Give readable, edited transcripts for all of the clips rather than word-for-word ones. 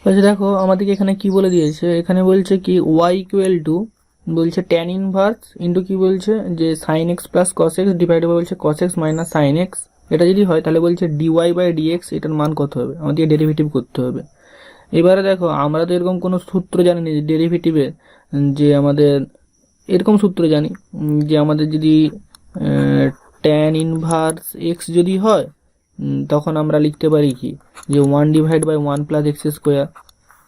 আচ্ছা দেখো আমাদেরকে এখানে কি বলে দিয়েছে, এখানে বলছে কি y ইকুয়াল টু বলছে tan ইনভার্স ইন্টু কি বলছে যে sin x plus cos x divided by বলছে cos x minus sin x। এটা যদি হয় তাহলে বলছে dy বাই dx এটার মান কত হবে, আমাদেরকে ডেরিভেটিভ করতে হবে। এবারে দেখো আমরা তো এরকম কোনো সূত্র জানি না যে ডেরিভেটিভের, যে আমাদের এরকম সূত্র জানি যে আমাদের যদি tan ইনভার্স x যদি হয় তখন আমরা লিখতে পারি কি যে 1 divide by 1 plus x square.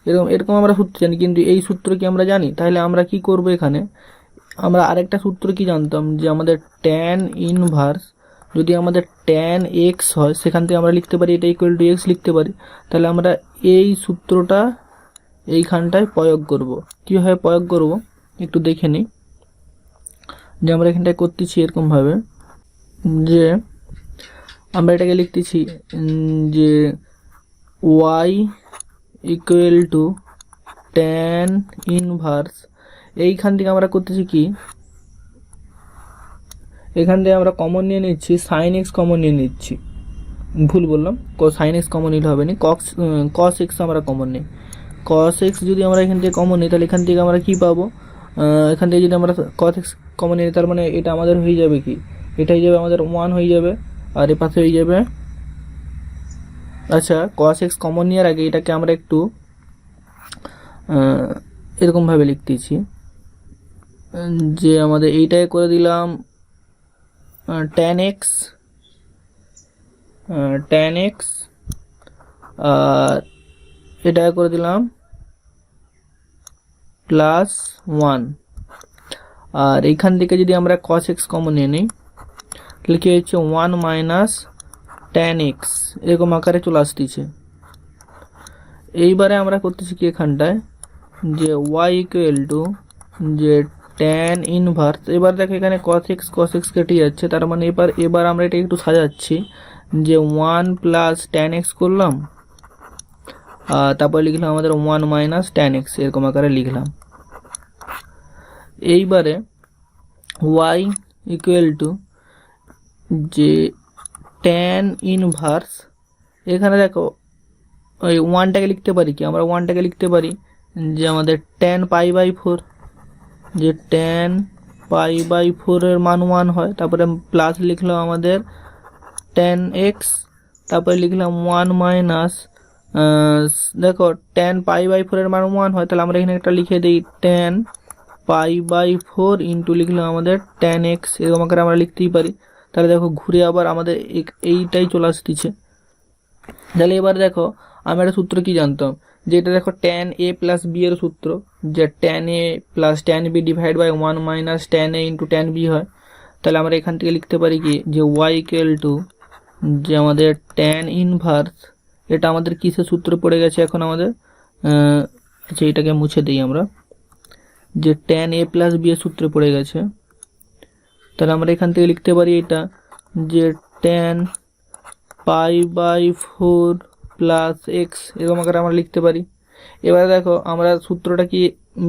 এরকম এরকম আমরা সূত্র জানি, কিন্তু এই সূত্র কি আমরা জানি? তাহলে আমরা কি করব, এখানে আমরা আরেকটা সূত্র কি জানতাম যে আমাদের tan ইনভার্স যদি আমাদের tan x হয় সেখান থেকে আমরা লিখতে পারি এটা ইকুয়াল টু x লিখতে পারি। তাহলে আমরা এই সূত্রটা এইখানটায় প্রয়োগ করব। কীভাবে প্রয়োগ করব একটু দেখে নিই। যে আমরা এখানটায় করতেছি এরকমভাবে যে আমরা এটাকে লিখতেছি যে y equal two tan inverse, এইখান থেকে আমরা করতেছি কি এখান থেকে আমরা কমন নিয়ে নিচ্ছি sin x কমন নিয়ে নিচ্ছি, ভুল বললাম, sin x কমন নিতে হবে না, cos x আমরা কমন নিই। cos x যদি আমরা এখান থেকে কমন নিই তাহলে এখান থেকে আমরা কি পাবো, এখান থেকে যদি আমরা cos x কমন নিই তার মানে এটা আমাদের হয়ে যাবে কি, এটা হয়ে যাবে আমাদের 1 হয়ে যাবে, আর এ পাশে হয়ে যাবে। আচ্ছা cos x কমন নেওয়ার আগে এটাকে আমরা একটু এরকমভাবে লিখতেছি যে আমাদের এইটাকে করে দিলাম tan x আর এটাকে করে দিলাম প্লাস 1, আর এইখান থেকে যদি আমরা cos x কমন নিয়ে নিই তাহলে কি হচ্ছে 1 মাইনাস tan x এরকম আকারে চলে আসতেছে। এইবারে আমরা করতেছি কি এখানটায় যে y ইকুয়াল টু যে tan ইনভার্স, এবার দেখো এখানে cos x কেটে যাচ্ছে, তার মানে এবার আমরা এটা একটু সাজাচ্ছি যে 1 প্লাস tan x করলাম, তারপর লিখলাম আমাদের 1 মাইনাস tan x এরকম আকারে লিখলাম। এইবারে y ইকুয়াল টু যে tan ইনভার্স, এখানে দেখো ওই 1টাকে লিখতে পারি কি, আমরা 1টাকে লিখতে পারি যে আমাদের tan পাই বাই 4, যে tan পাই বাই 4 এর মান 1 হয়, তারপরে প্লাস লিখলাম আমাদের tan x, তারপরে লিখলাম 1 মাইনাস, দেখো tan পাই বাই 4 এর মান 1 হয়, তাহলে আমরা এখানে একটা লিখে দিই tan পাই বাই 4 ইন্টু লিখলাম আমাদের tan x এরকম আকারে আমরা লিখতেই পারি। তাহলে দেখো ঘুরে আবার আমাদের এইটাই চলে আসতেছে। তাহলে এবার দেখো আমরা একটা সূত্র কি জানতাম যে এটা দেখো tan a প্লাস b এর সূত্র, যে tan a plus tan b divide by 1 minus tan a into tan b হয়। তাহলে আমরা এখান থেকে লিখতে পারি কি যে y ইকুয়াল টু যে আমাদের tan ইনভার্স, এটা আমাদের কিসের সূত্র পড়ে গেছে এখন আমাদের, আচ্ছা এটাকে মুছে দিই আমরা, যে tan a প্লাস b এর সূত্রে পড়ে গেছে। তাহলে আমরা এখান থেকে লিখতে পারি এটা যে tan pi by 4 plus x এরকম আকারে আমরা লিখতে পারি। এবারে দেখো আমরা সূত্রটা কি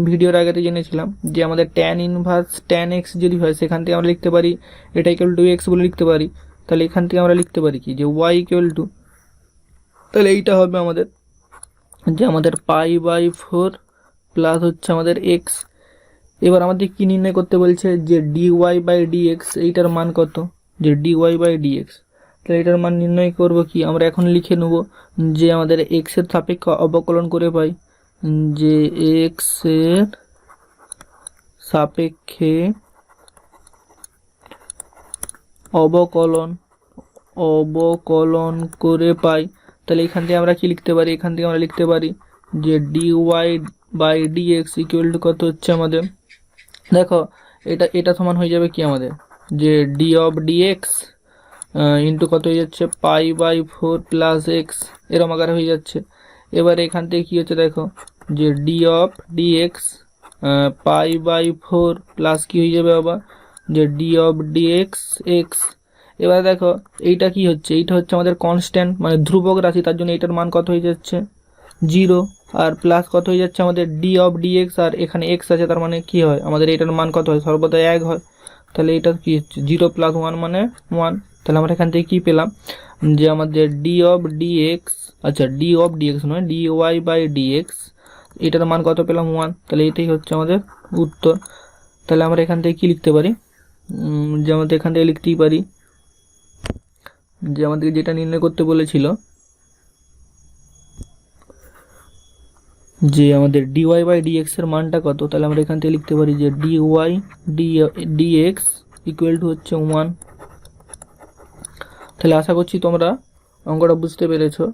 ভিডিওর আগেতে জেনেছিলাম যে আমাদের tan ইনভার্স tan এক্স যদি হয় সেখান থেকে আমরা লিখতে পারি এটা ইকুয়াল টু এক্স বলে লিখতে পারি। তাহলে এখান থেকে আমরা লিখতে পারি কি যে y ইকুয়াল টু, তাহলে এইটা হবে আমাদের যে আমাদের পাই বাই 4 প্লাস হচ্ছে আমাদের এক্স। এবার আমাদের কি নির্ণয় করতে বলছে যে dy বাই dx এইটার মান কত, যে dy বাই dx, তাহলে এটার মান নির্ণয় করব কি আমরা এখন লিখে নেব যে আমাদের x এর সাপেক্ষে অবকলন করে পাই যে x এর সাপেক্ষে অবকলন করে পাই। তাহলে এখান থেকে আমরা কি লিখতে পারি, এখান থেকে আমরা লিখতে পারি যে dy by dx equal to কত হচ্ছে আমাদের, দেখো এটা সমান হয়ে যাবে কি আমাদের যে d অফ dx ইন্টু কত হয়ে যাচ্ছে পাই বাই 4 প্লাস এক্স এরম আকারে হয়ে যাচ্ছে। এবার এখান থেকে কি হচ্ছে দেখো যে d of dx pi by 4 plus কি হয়ে যাবে আবার যে d অফ dx এক্স। এবার দেখো এইটা কি হচ্ছে, এইটা হচ্ছে আমাদের কনস্ট্যান্ট মানে ধ্রুবক রাশি, তার জন্য এটার মান কত হয়ে যাচ্ছে 0, আর প্লাস কত হয়ে যাচ্ছে আমাদের d অফ dx, আর এখানে x আছে তার মানে কি হয় আমাদের এটার মান কত হয় সর্বদা 1 হয়। তাহলে এটা কি হচ্ছে 0 প্লাস 1 মানে 1। তাহলে আমরা এখান থেকে কি পেলাম যে আমাদের d অফ dx আচ্ছা ডি অফ ডিএক্স নয়, ডি ওয়াই বাই ডিএক্স, এটার মান কত পেলাম 1, তাহলে এটাই হচ্ছে আমাদের উত্তর। তাহলে আমরা এখান থেকে কি লিখতে পারি, যে আমাদের এখান থেকে লিখতেই পারি যে আমাদের যেটা নির্ণয় করতে বলেছিল যে আমাদের ডিওয়াই বাই ডিএক্স এর মানটা কত, তাহলে আমরা এখান থেকে লিখতে পারি যে ডিওয়াই ডিএক্স ইকুয়াল টু হচ্ছে 1। তাহলে আশা করছি তোমরা অঙ্কটা বুঝতে পেরেছো।